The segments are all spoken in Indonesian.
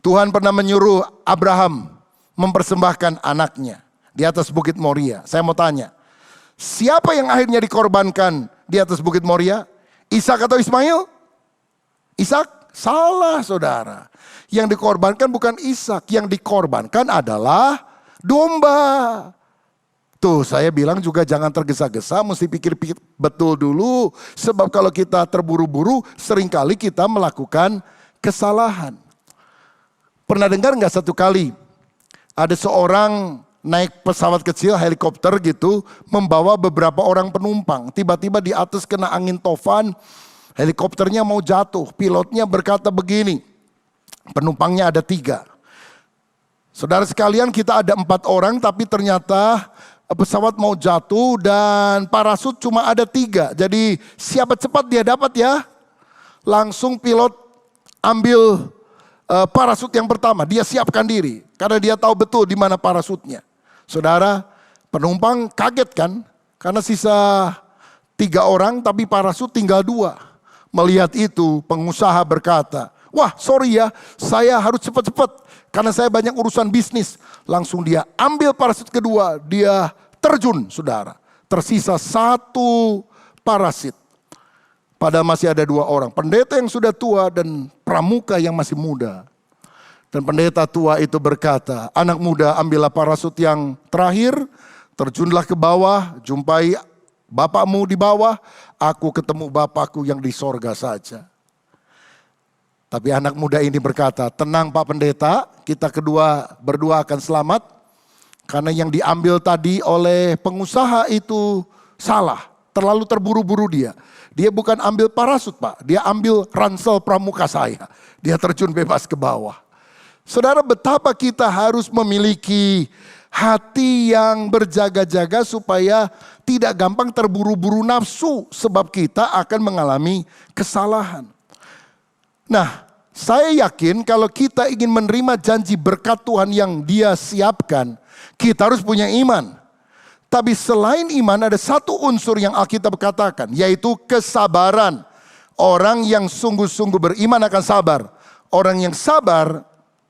Tuhan pernah menyuruh Abraham mempersembahkan anaknya di atas Bukit Moria. Saya mau tanya, siapa yang akhirnya dikorbankan di atas Bukit Moria? Ishak atau Ismail? Ishak? Salah, saudara. Yang dikorbankan bukan Ishak, yang dikorbankan adalah domba. Tuh saya bilang juga jangan tergesa-gesa, mesti pikir-pikir betul dulu. Sebab kalau kita terburu-buru, seringkali kita melakukan kesalahan. Pernah dengar nggak satu kali ada seorang naik pesawat kecil, helikopter gitu, membawa beberapa orang penumpang. Tiba-tiba di atas kena angin tofan, helikopternya mau jatuh. Pilotnya berkata begini, penumpangnya ada 3. Saudara sekalian, kita ada 4 orang tapi ternyata pesawat mau jatuh dan parasut cuma ada 3. Jadi siapa cepat dia dapat ya. Langsung pilot ambil parasut yang pertama. Dia siapkan diri karena dia tahu betul di mana parasutnya. Saudara, penumpang kaget kan? Karena sisa 3 orang tapi parasut tinggal 2. Melihat itu pengusaha berkata, wah sorry ya, saya harus cepat-cepat karena saya banyak urusan bisnis. Langsung dia ambil parasut kedua, dia terjun saudara. Tersisa 1 parasit. Padahal masih ada 2 orang. Pendeta yang sudah tua dan pramuka yang masih muda. Dan pendeta tua itu berkata, anak muda ambillah parasut yang terakhir, terjunlah ke bawah, jumpai bapakmu di bawah, aku ketemu bapakku yang di sorga saja. Tapi anak muda ini berkata, tenang Pak Pendeta, kita berdua akan selamat. Karena yang diambil tadi oleh pengusaha itu salah, terlalu terburu-buru dia. Dia bukan ambil parasut Pak, dia ambil ransel pramuka saya. Dia terjun bebas ke bawah. Saudara, betapa kita harus memiliki hati yang berjaga-jaga supaya tidak gampang terburu-buru nafsu. Sebab kita akan mengalami kesalahan. Nah, saya yakin kalau kita ingin menerima janji berkat Tuhan yang Dia siapkan, kita harus punya iman. Tapi selain iman ada satu unsur yang Alkitab katakan, yaitu kesabaran. Orang yang sungguh-sungguh beriman akan sabar. Orang yang sabar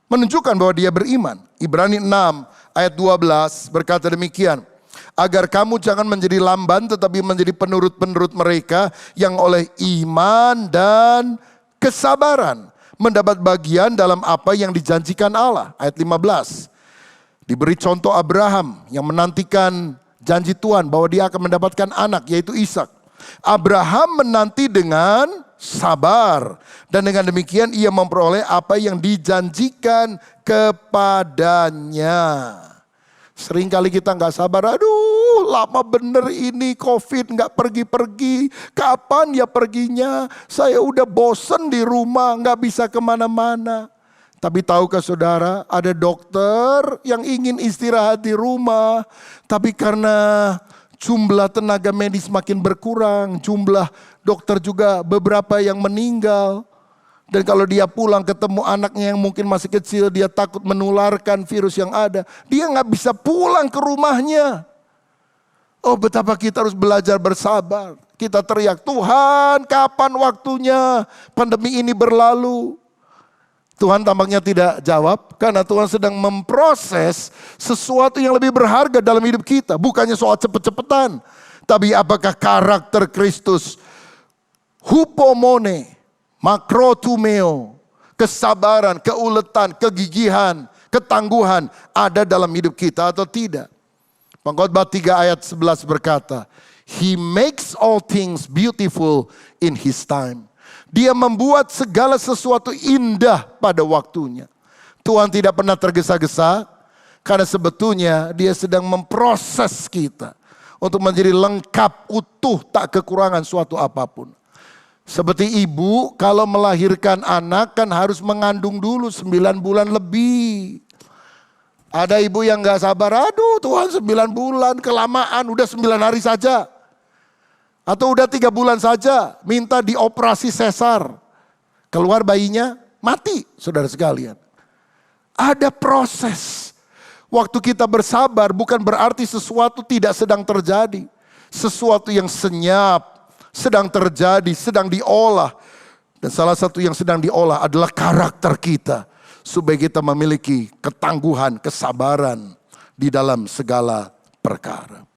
menunjukkan bahwa dia beriman. Ibrani 6 ayat 12 berkata demikian. Agar kamu jangan menjadi lamban tetapi menjadi penurut-penurut mereka yang oleh iman dan kesabaran mendapat bagian dalam apa yang dijanjikan Allah. Ayat 15. Diberi contoh Abraham yang menantikan janji Tuhan bahwa dia akan mendapatkan anak yaitu Ishak. Abraham menanti dengan sabar dan dengan demikian ia memperoleh apa yang dijanjikan kepadanya. Seringkali kita nggak sabar, aduh lama bener ini COVID nggak pergi-pergi, kapan ya perginya? Saya udah bosen di rumah nggak bisa kemana-mana. Tapi tahukah saudara, ada dokter yang ingin istirahat di rumah, tapi karena jumlah tenaga medis makin berkurang, jumlah dokter juga beberapa yang meninggal. Dan kalau dia pulang ketemu anaknya yang mungkin masih kecil, dia takut menularkan virus yang ada. Dia nggak bisa pulang ke rumahnya. Oh betapa kita harus belajar bersabar. Kita teriak, Tuhan kapan waktunya pandemi ini berlalu? Tuhan tampaknya tidak jawab karena Tuhan sedang memproses sesuatu yang lebih berharga dalam hidup kita. Bukannya soal cepet-cepetan. Tapi apakah karakter Kristus, hupomone, makrotumeo, kesabaran, keuletan, kegigihan, ketangguhan ada dalam hidup kita atau tidak? Pengkhotbah 3 ayat 11 berkata, He makes all things beautiful in His time. Dia membuat segala sesuatu indah pada waktunya. Tuhan tidak pernah tergesa-gesa karena sebetulnya Dia sedang memproses kita untuk menjadi lengkap, utuh, tak kekurangan suatu apapun. Seperti ibu kalau melahirkan anak kan harus mengandung dulu 9 bulan lebih. Ada ibu yang gak sabar, aduh Tuhan 9 bulan kelamaan, udah 9 hari saja. Atau udah 3 bulan saja, minta dioperasi sesar. Keluar bayinya, mati saudara sekalian. Ada proses. Waktu kita bersabar bukan berarti sesuatu tidak sedang terjadi. Sesuatu yang senyap, sedang terjadi, sedang diolah. Dan salah satu yang sedang diolah adalah karakter kita. supaya kita memiliki ketangguhan, kesabaran di dalam segala perkara.